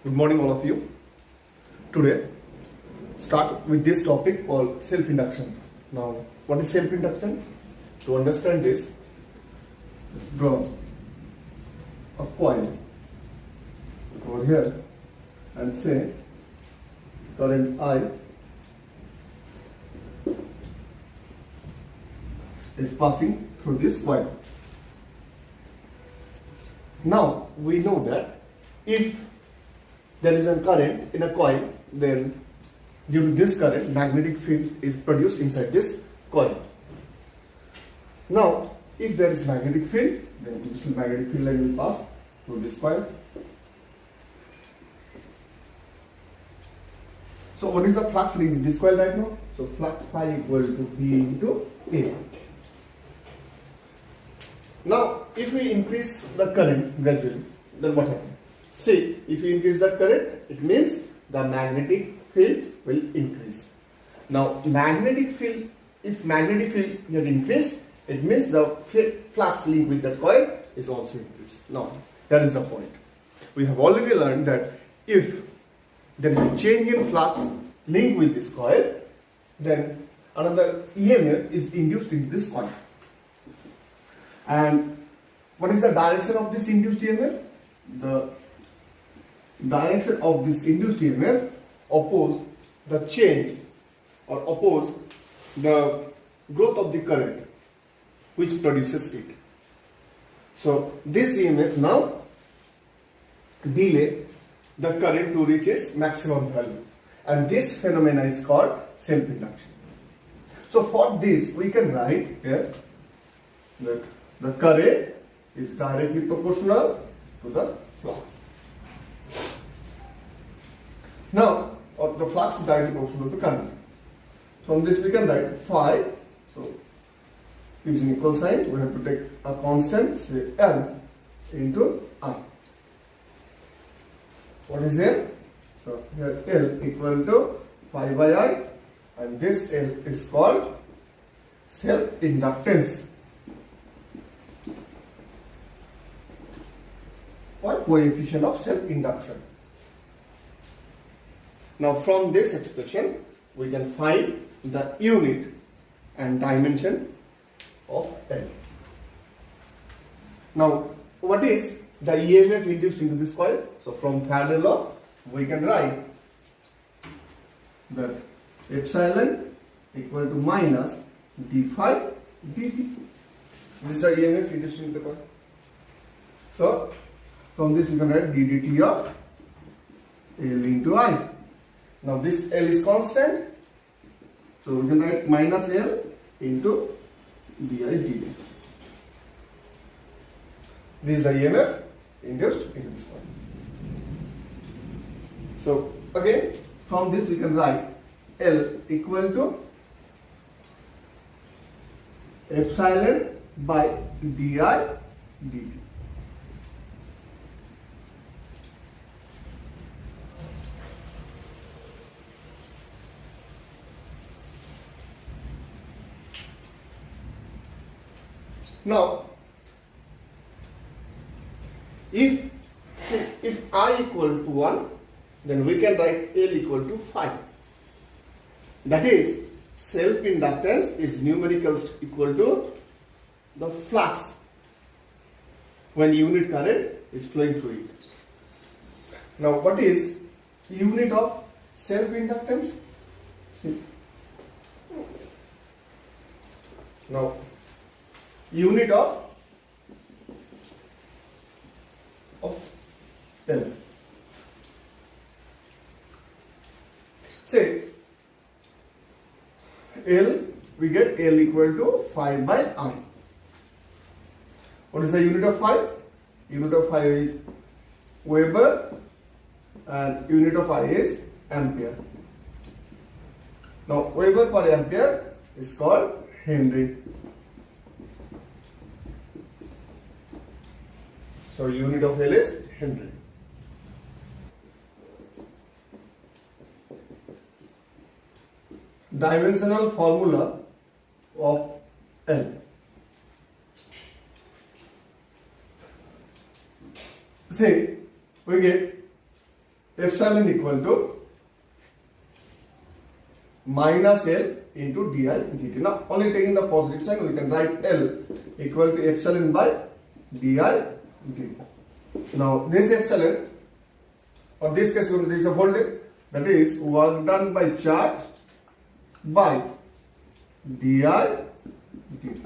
Good morning, all of you. Today, start with this topic called self-induction. Now, what is self-induction? To understand this, draw a coil over here and say current I is passing through this coil. Now, we know that if there is a current in a coil, then due to this current, magnetic field is produced inside this coil. Now, if there is magnetic field, then this magnetic field line will pass through this coil. So, what is the flux in this coil right now? So, flux phi equal to V into A. Now, if we increase the current gradually, then what happens? See, if you increase the current, it means the magnetic field will increase. Now, magnetic field, if magnetic field here increased, it means the flux link with that coil is also increased. Now, that is the point. We have already learned that if there is a change in flux link with this coil, then another EMF is induced in this coil. And what is the direction of this induced EMF? The direction of this induced EMF oppose the change or oppose the growth of the current which produces it. So this EMF now delay the current to reach its maximum value, and this phenomena is called self-induction. So for this we can write here that the current is directly proportional to the flux. Now, the flux is directly proportional to the current. From this we can write phi. So, using equal sign, we have to take a constant, say L into I. What is L? So, here L equal to phi by I, and this L is called self-inductance or coefficient of self-induction. Now, from this expression, we can find the unit and dimension of L. Now, what is the EMF induced into this coil? So, from Faraday law, we can write that epsilon equal to minus d phi dt. This is the EMF induced into the coil. So, from this we can write d dt of L into I. Now this L is constant, so we can write minus L into di dt. This is the EMF induced into this point. So again, from this we can write L equal to epsilon by di dt. Now, if I equal to 1, then we can write L equal to phi. That is, self-inductance is numerically equal to the flux when unit current is flowing through it. Now, what is unit of self-inductance? See. Now, unit of L. Say L, we get L equal to phi by I. What is the unit of phi? Unit of phi is Weber and unit of I is ampere. Now Weber per ampere is called Henry. So unit of L is Henry. Dimensional formula of L. Say we get epsilon equal to minus L into di dt. Now only taking the positive sign, we can write L equal to epsilon by di dt. Now this epsilon, or this case this is a voltage, that is work done by charge by di dt.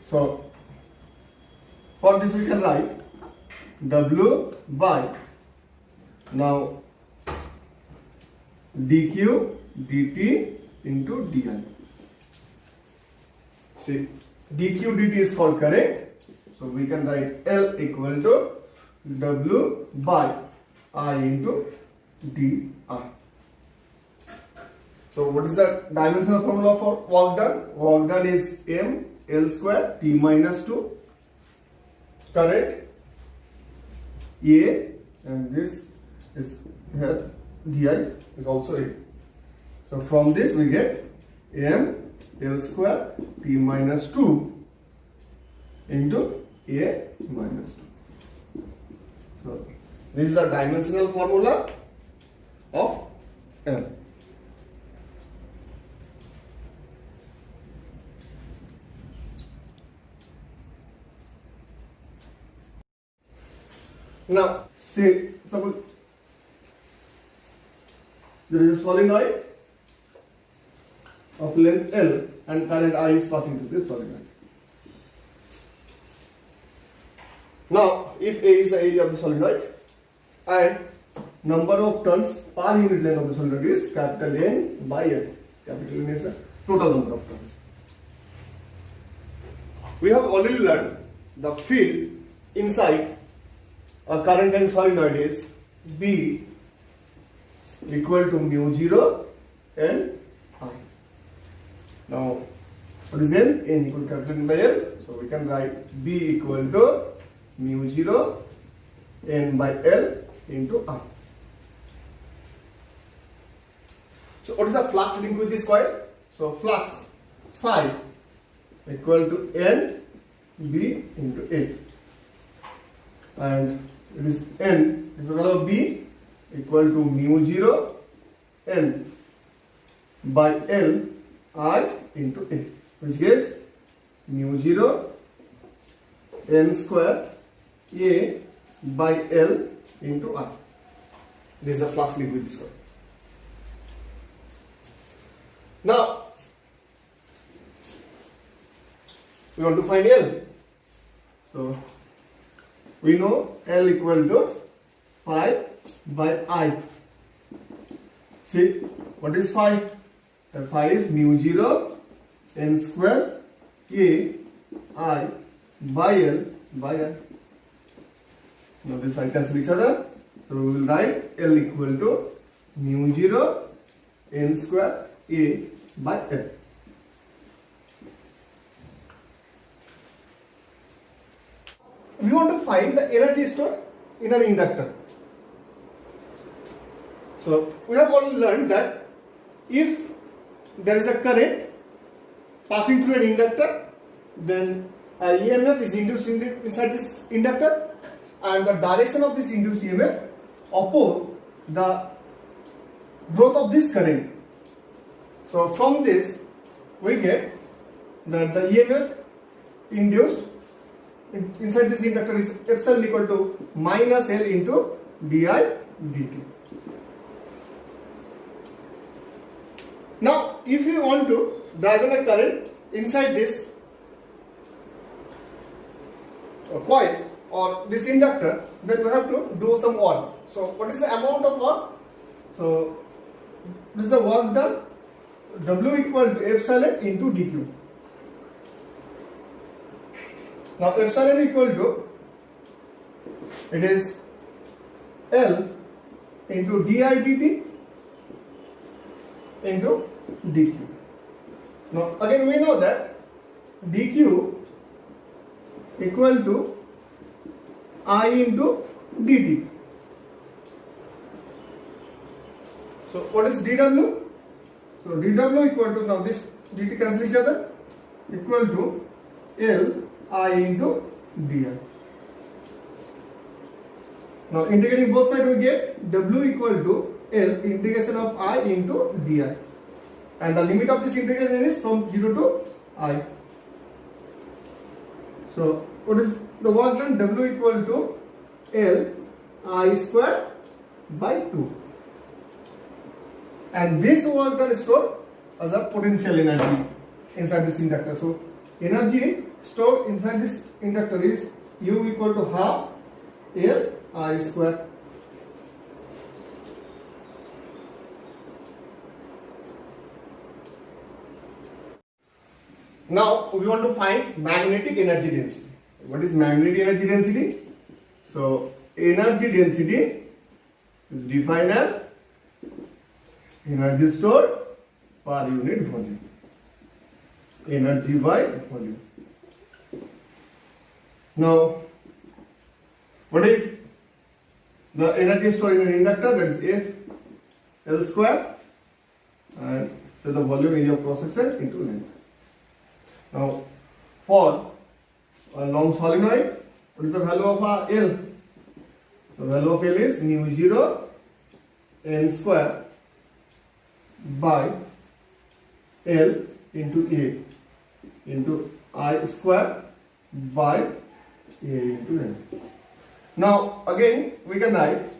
So for this we can write W by now dq dt into di. See, dq dt is called current, so we can write L equal to W by I into di. So what is the dimensional formula for work done? Work done is m L square t minus 2, current A, and this is here di is also A. So from this we get m L square t minus 2 into A minus 2. So this is the dimensional formula of L. Now, say, suppose there is a solenoid of length L and current I is passing through this solenoid. Now, if A is the area of the solenoid and number of turns per unit length of the solenoid is capital N by L. Capital N is the total number of turns. We have already learned the field inside a current and solenoid is B equal to mu 0 and I. Now, what is N? N equal to capital N by L. So we can write B equal to mu 0 N by L into I. So what is the flux linked with this coil? So flux phi equal to N B into A. And it is N, is the value of B equal to mu 0 N by L I into A, which gives mu 0 N square A by L into I. This is the flux linked with this coil. Now we want to find L. So we know L equal to phi by I. See, what is phi? The phi is mu 0 N square A I by L by I. Now this I cancel each other. So we will write L equal to mu 0 N square A by L. We want to find the energy stored in an inductor. So we have already learned that if there is a current passing through an inductor, then a EMF is induced inside this inductor, and the direction of this induced EMF oppose the growth of this current. So from this we get that the EMF induced inside this inductor is epsilon equal to minus L into di dt. Now, if you want to diagonal a current inside this coil or this inductor, then we have to do some work. So, what is the amount of work? So, this is the work done. W equal to epsilon into dq. Now epsilon equal to, it is L into di dt into dq. Now again we know that dq equal to I into dt. So what is dw? So dw equal to, now this dt cancel each other, equal to L I into di. Now integrating both sides, we get W equal to L integration of I into di, and the limit of this integration is from 0 to I. So what is the work done? W equal to L I square by 2, and this work done is stored as a potential energy inside this inductor. So energy stored inside this inductor is U equal to half L I square. Now we want to find magnetic energy density. What is magnetic energy density? So energy density is defined as energy stored per unit volume. Energy by volume. Now what is the energy stored in an inductor? That is F L square, and so the volume area of cross section into length. Now for a long solenoid, what is the value of L? The value of L is mu 0 N square by L into A into I square by A into N. Now again we can write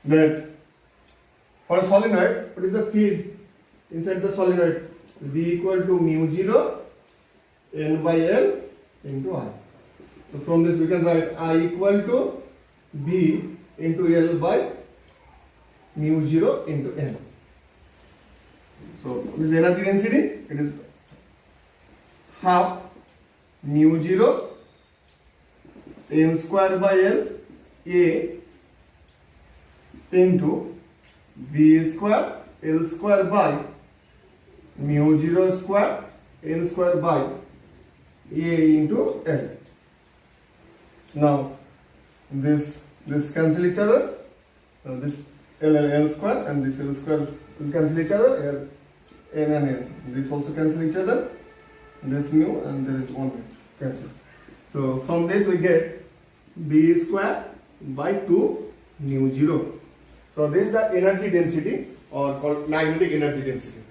that for a solenoid, what is the field inside the solenoid? V equal to mu 0 N by L into I. So from this we can write I equal to B into L by mu 0 into N. So this is energy density. It is half mu 0 N square by L A into B square L square by mu 0 square N square by A into L. Now this cancel each other. So this L square and this L square will cancel each other. Here N and N. This also cancel each other. This mu and there is one cancel. So from this we get B square by 2 mu 0. So this is the energy density, or called magnetic energy density.